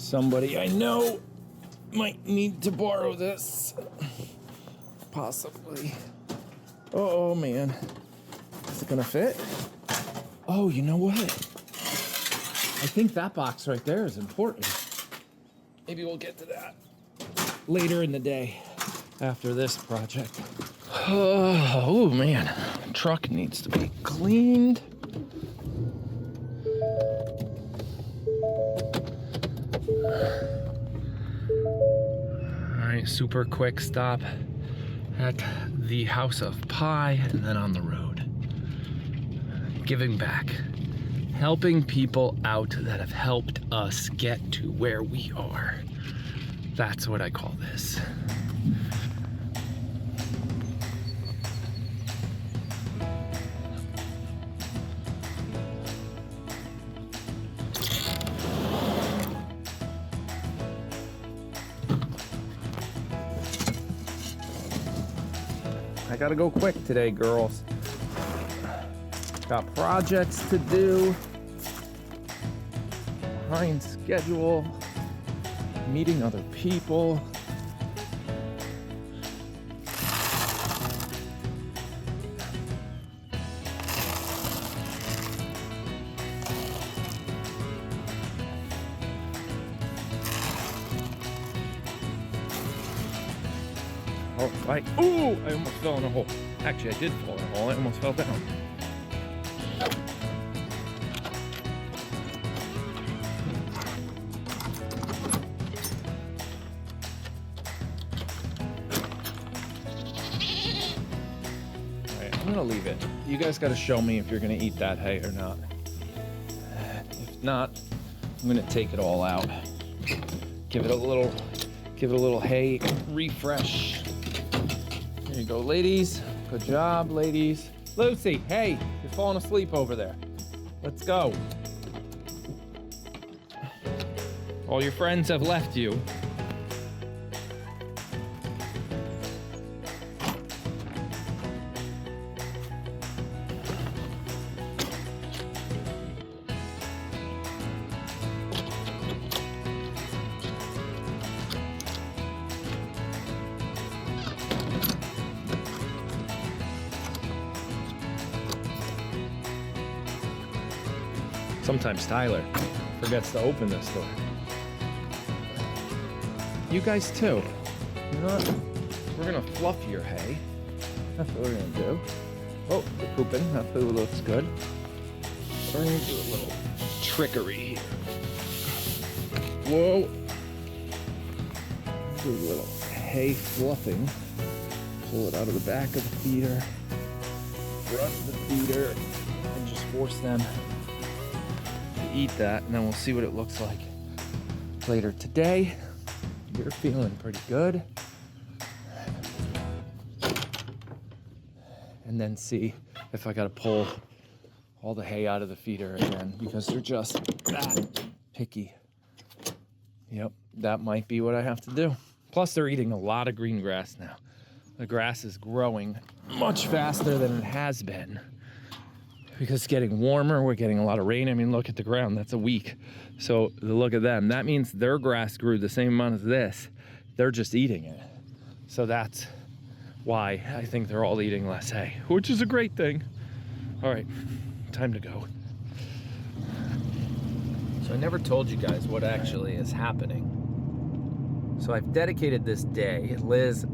Somebody I know might need to borrow this. Possibly. Oh man. Is it gonna fit? Oh, you know what? I think that box right there is important. Maybe we'll get to that later in the day after this project. Oh man, truck needs to be cleaned. All right, super quick stop at the House of Pie and then on the road. Giving back, helping people out that have helped us get to where we are. That's what I call this. I gotta go quick today, girls. Got projects to do, behind schedule, meeting other people. Oh, I almost fell in a hole. Actually, I did fall in a hole. I almost fell down. I'm gonna leave it. You guys gotta show me if you're gonna eat that hay or not. If not, I'm gonna take it all out. Give it a little hay refresh. There you go, ladies. Good job, ladies. Lucy, hey, you're falling asleep over there. Let's go. All your friends have left you. Sometimes Tyler forgets to open this door. You guys too. You know what? We're gonna fluff your hay. That's what we're gonna do. Oh, they're pooping. That food looks good. We're gonna do a little trickery here. Whoa. Do a little hay fluffing. Pull it out of the back of the feeder. Brush the feeder and just force them eat that, and then we'll see what it looks like later today. You're feeling pretty good. And then see if I gotta pull all the hay out of the feeder again because they're just that picky. Yep, that might be what I have to do. Plus they're eating a lot of green grass now. The grass is growing much faster than it has been. Because it's getting warmer, we're getting a lot of rain. I mean, look at the ground, that's a week. So look at them. That means their grass grew the same amount as this. They're just eating it. So that's why I think they're all eating less hay, which is a great thing. All right, time to go. So I never told you guys what actually is happening. So I've dedicated this day. Liz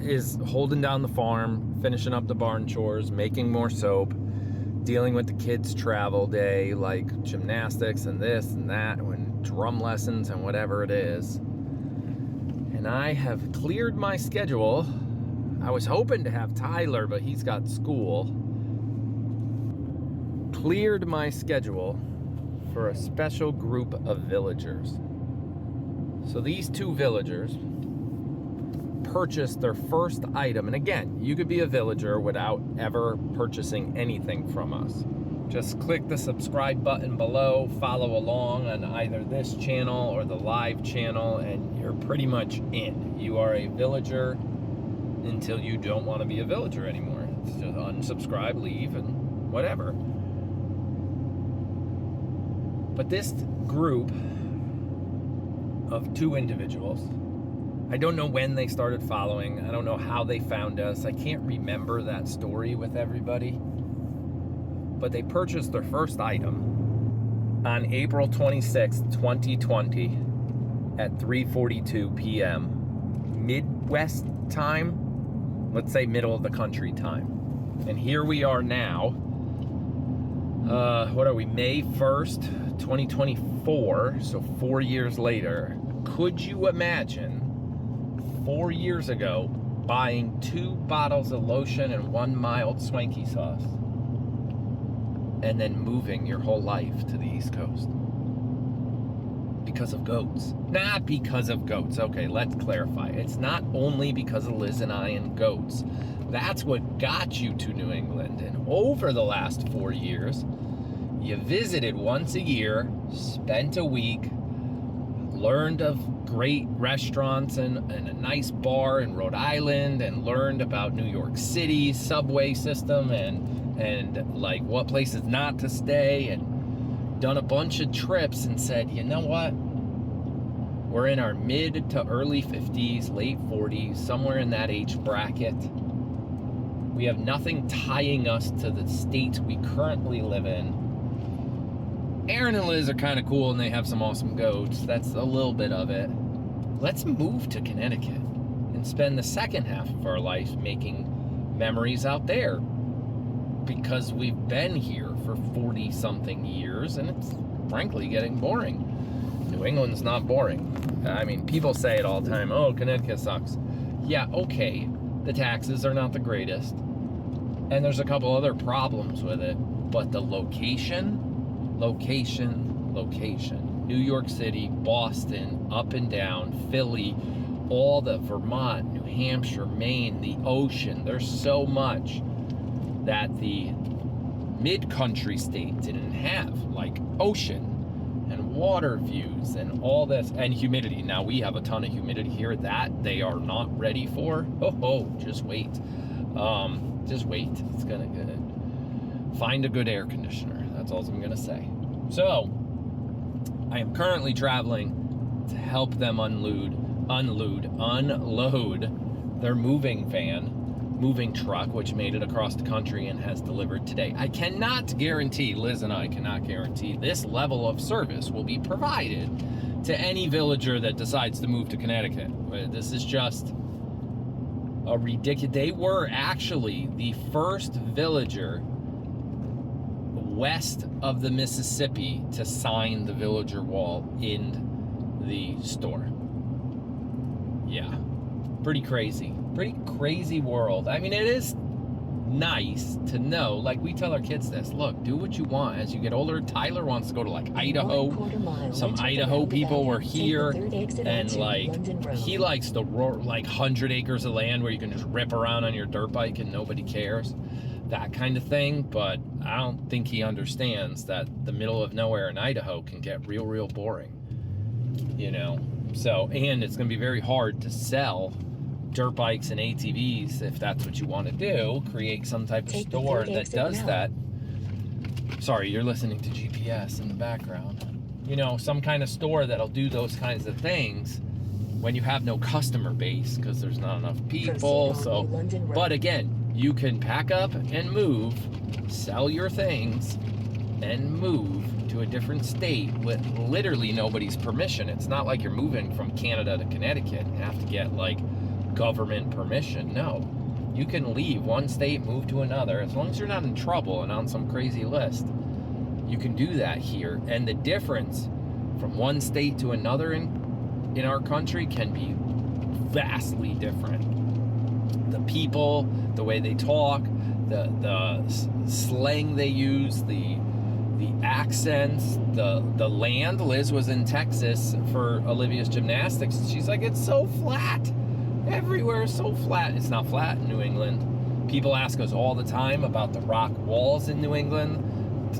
is holding down the farm, finishing up the barn chores, making more soap, dealing with the kids' travel day, like gymnastics and this and that, and drum lessons and whatever it is. And I have cleared my schedule. I was hoping to have Tyler, but he's got school. Cleared my schedule for a special group of villagers. So these two villagers purchased their first item, and again, you could be a villager without ever purchasing anything from us. Just click the subscribe button below, follow along on either this channel or the live channel, and you're pretty much in. You are a villager until you don't want to be a villager anymore. It's just unsubscribe, leave, and whatever. But this group of two individuals. I don't know when they started following. I don't know how they found us. I can't remember that story with everybody. But they purchased their first item on April 26th, 2020 at 3:42 p.m. Midwest time. Let's say middle of the country time. And here we are now. What are we? May 1st, 2024. So 4 years later. Could you imagine 4 years ago buying 2 bottles of lotion and 1 mild swanky sauce and then moving your whole life to the East Coast? Because of goats. Not because of goats. Okay, let's clarify. It's not only because of Liz and I and goats. That's what got you to New England. And over the last 4 years, you visited once a year, spent a week, learned of great restaurants and a nice bar in Rhode Island, and learned about New York City's subway system and like what places not to stay, and done a bunch of trips and said, you know what? We're in our mid to early 50s, late 40s, somewhere in that age bracket. We have nothing tying us to the state we currently live in. Aaron and Liz are kind of cool and they have some awesome goats. That's a little bit of it. Let's move to Connecticut and spend the second half of our life making memories out there, because we've been here for 40 something years and it's frankly getting boring. New England's not boring. I mean, people say it all the time, oh, Connecticut sucks. Yeah, okay, the taxes are not the greatest, and there's a couple other problems with it, but the location. New York City, Boston, up and down, Philly, all the Vermont, New Hampshire, Maine, the ocean. There's so much that the mid-country state didn't have, like ocean and water views and all this, and humidity. Now we have a ton of humidity here that they are not ready for. Just wait. Just wait. It's gonna find a good air conditioner. That's all I'm gonna say. So I am currently traveling to help them unload their moving truck, which made it across the country and has delivered today. I cannot guarantee, Liz and I cannot guarantee, this level of service will be provided to any villager that decides to move to Connecticut. This is just a ridiculous. They were actually the first villager west of the Mississippi to sign the villager wall in the store. Yeah, pretty crazy world. I mean, it is nice to know, like we tell our kids this, look, do what you want as you get older. Tyler wants to go to like Idaho. Some Idaho people were here, and like he likes the like 100 acres of land where you can just rip around on your dirt bike and nobody cares, that kind of thing. But I don't think he understands that the middle of nowhere in Idaho can get real boring, you know. So, and it's gonna be very hard to sell dirt bikes and ATVs if that's what you want to do. Create some type of store that does that. Sorry, you're listening to GPS in the background. You know, some kind of store that'll do those kinds of things when you have no customer base because there's not enough people. So, but again, you can pack up and move, sell your things, and move to a different state with literally nobody's permission. It's not like you're moving from Canada to Connecticut and have to get like government permission. No, you can leave one state, move to another, as long as you're not in trouble and on some crazy list. You can do that here, and the difference from one state to another in our country can be vastly different. The people, the way they talk, the slang they use, the accents, the land. Liz was in Texas for Olivia's gymnastics. She's like, it's so flat. Everywhere is so flat. It's not flat in New England. People ask us all the time about the rock walls in New England.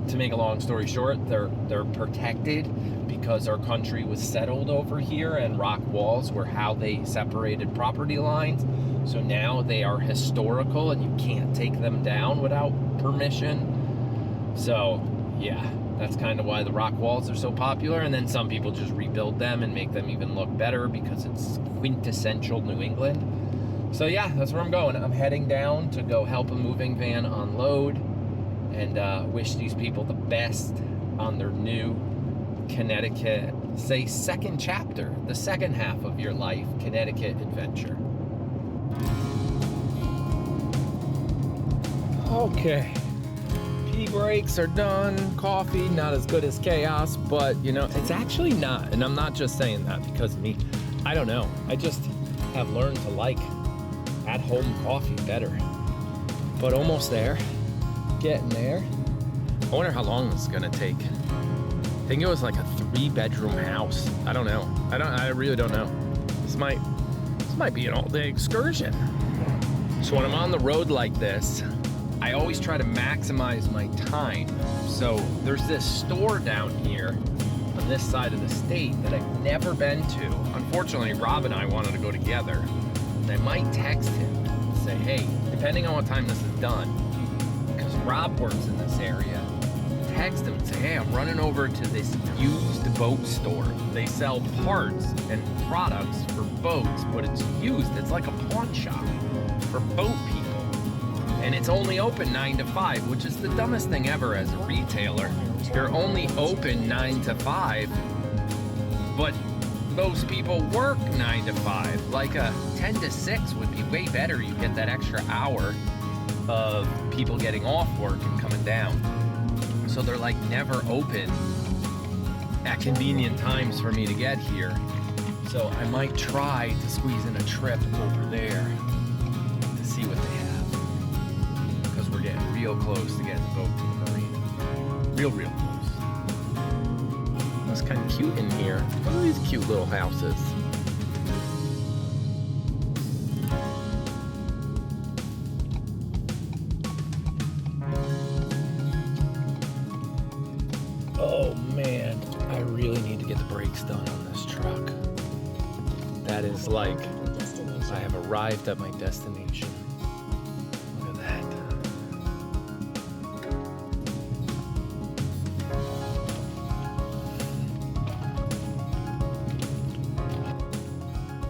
To make a long story short, they're protected because our country was settled over here, and rock walls were how they separated property lines. So now they are historical and you can't take them down without permission. So yeah, that's kind of why the rock walls are so popular. And then some people just rebuild them and make them even look better because it's quintessential New England. So yeah, that's where I'm going. I'm heading down to go help a moving van unload and wish these people the best on their new Connecticut, say, second chapter, the second half of your life, Connecticut adventure. Okay, pee breaks are done. Coffee, not as good as chaos, but you know, it's actually not. And I'm not just saying that because of me. I don't know. I just have learned to like at-home coffee better. But almost there, getting there. I wonder how long this is gonna take. I think it was like a 3-bedroom house. I don't know. I really don't know. This might be an all-day excursion. So when I'm on the road like this, I always try to maximize my time. So there's this store down here on this side of the state that I've never been to. Unfortunately, Rob and I wanted to go together. And I might text him and say, hey, depending on what time this is done, because Rob works in this area, text him and say, hey, I'm running over to this used boat store. They sell parts and products for boats, but it's used. It's like a pawn shop for boat people. And it's only open 9 to 5, which is the dumbest thing ever as a retailer. You're only open 9 to 5, but those people work 9 to 5. Like a 10 to 6 would be way better. You get that extra hour of people getting off work and coming down. So they're like never open at convenient times for me to get here. So I might try to squeeze in a trip over there to see what they have. Because we're getting real close to getting the boat to the marina. Real close. That's kind of cute in here. Look at these cute little houses. Oh man, I really need to get the brakes done on this truck. That is like, I have arrived at my destination. Look at that.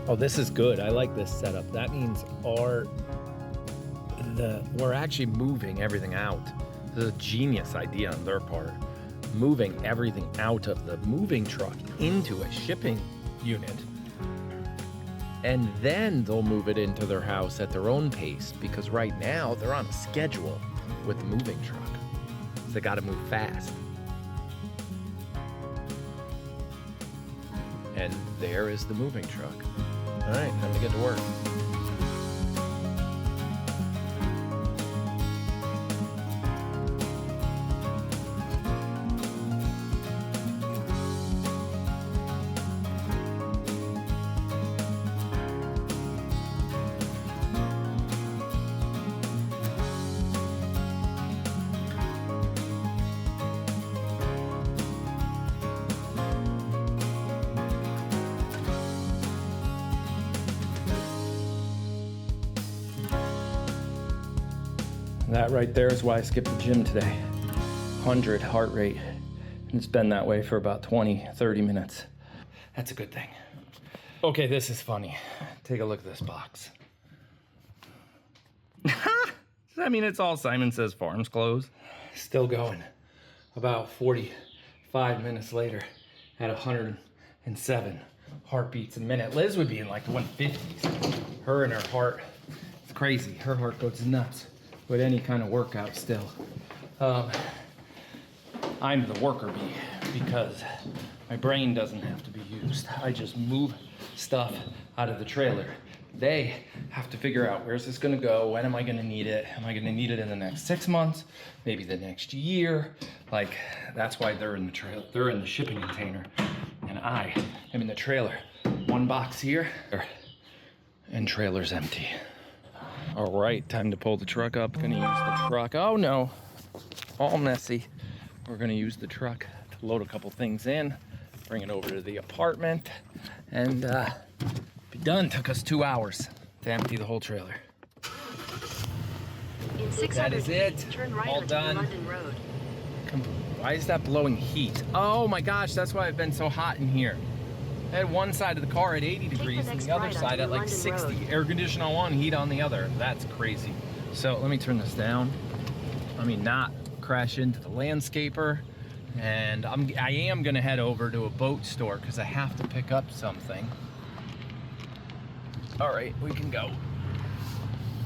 Oh, this is good. I like this setup. That means we're actually moving everything out. This is a genius idea on their part. Moving everything out of the moving truck into a shipping unit. And then they'll move it into their house at their own pace, because right now they're on a schedule with the moving truck. So they gotta move fast. And there is the moving truck. All right, time to get to work. That right there is why I skipped the gym today. 100 heart rate. And it's been that way for about 20, 30 minutes. That's a good thing. Okay, this is funny. Take a look at this box. I mean, it's all Simon Says Farms clothes. Still going. About 45 minutes later at 107 heartbeats a minute. Liz would be in like the 150s. Her and her heart, it's crazy. Her heart goes nuts with any kind of workout still. I'm the worker bee because my brain doesn't have to be used. I just move stuff out of the trailer. They have to figure out, where's this gonna go? When am I gonna need it? Am I gonna need it in the next 6 months? Maybe the next year? Like, that's why they're in the trailer. They're in the shipping container. And I am in the trailer. One box here, and trailer's empty. All right, time to pull the truck up. Gonna use the truck. Oh no, all messy. We're gonna use the truck to load a couple things in, bring it over to the apartment, and be done. Took us 2 hours to empty the whole trailer. In 600 That is it. Turn right All onto done. London Road. Why is that blowing heat? Oh my gosh, that's why I've been so hot in here. I had one side of the car at 80 degrees and the other side at like 60. Air condition on one, heat on the other. That's crazy. So let me turn this down. Let me not crash into the landscaper. And I am gonna head over to a boat store because I have to pick up something. All right, we can go.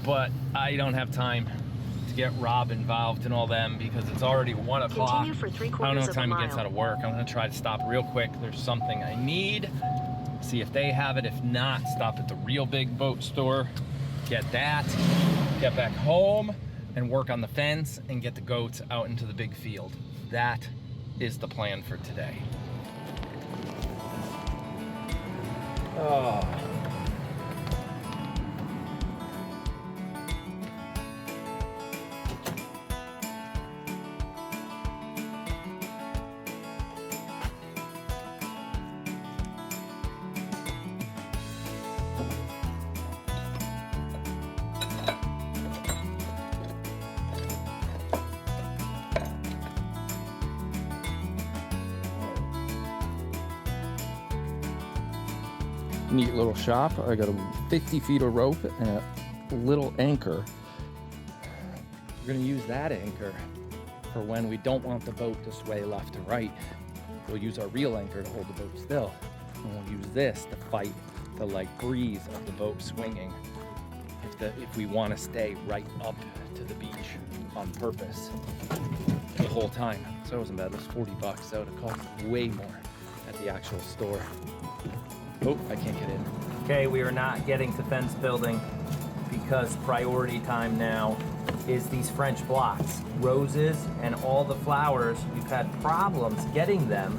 But I don't have time to get Rob involved in all them because it's already 1 o'clock. Continue for 3/4 I don't know what of time a he gets mile. out of work. I'm gonna try to stop real quick. There's something I need. See if they have it. If not, stop at the real big boat store. Get that, get back home and work on the fence and get the goats out into the big field. That is the plan for today. Oh. Neat little shop. I got a 50 feet of rope and a little anchor. We're gonna use that anchor for when we don't want the boat to sway left or right. We'll use our real anchor to hold the boat still. And we'll use this to fight the like breeze of the boat swinging if we want to stay right up to the beach on purpose the whole time. So it wasn't bad. It was 40 bucks. That would have cost way more at the actual store. Oh, I can't get in. Okay, we are not getting to fence building because priority time now is these French blocks. Roses and all the flowers, we've had problems getting them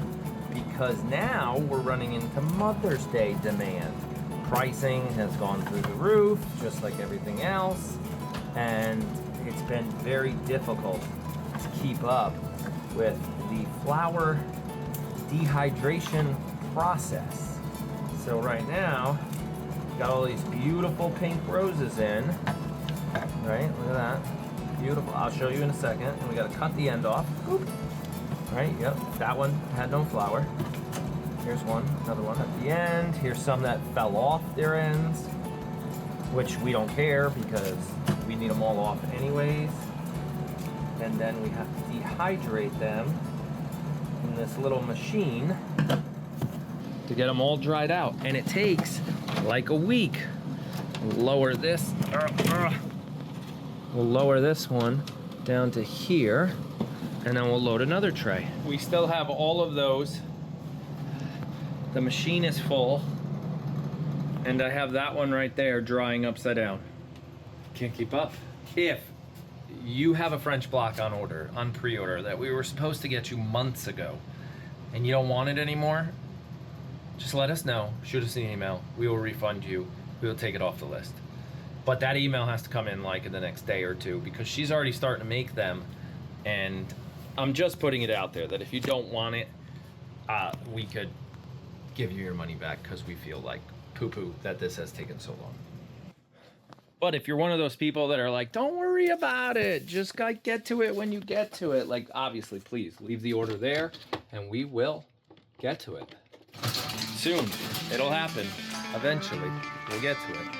because now we're running into Mother's Day demand. Pricing has gone through the roof, just like everything else, and it's been very difficult to keep up with the flower dehydration process. So right now, got all these beautiful pink roses in, right? Look at that, beautiful. I'll show you in a second. And we got to cut the end off. Oop. Right, yep, that one had no flower. Here's one, another one at the end. Here's some that fell off their ends, which we don't care because we need them all off anyways. And then we have to dehydrate them in this little machine to get them all dried out. And it takes like a week. We'll lower this. We'll lower this one down to here, and then we'll load another tray. We still have all of those. The machine is full, and I have that one right there drying upside down. Can't keep up. If you have a French block on order, on pre-order, that we were supposed to get you months ago, and you don't want it anymore, just let us know. Shoot us an email. We will refund you. We will take it off the list. But that email has to come in like in the next day or two because she's already starting to make them, and I'm just putting it out there that if you don't want it, we could give you your money back because we feel like poo-poo that this has taken so long. But if you're one of those people that are like, don't worry about it, just get to it when you get to it, like obviously please leave the order there and we will get to it soon. It'll happen eventually. We'll get to it.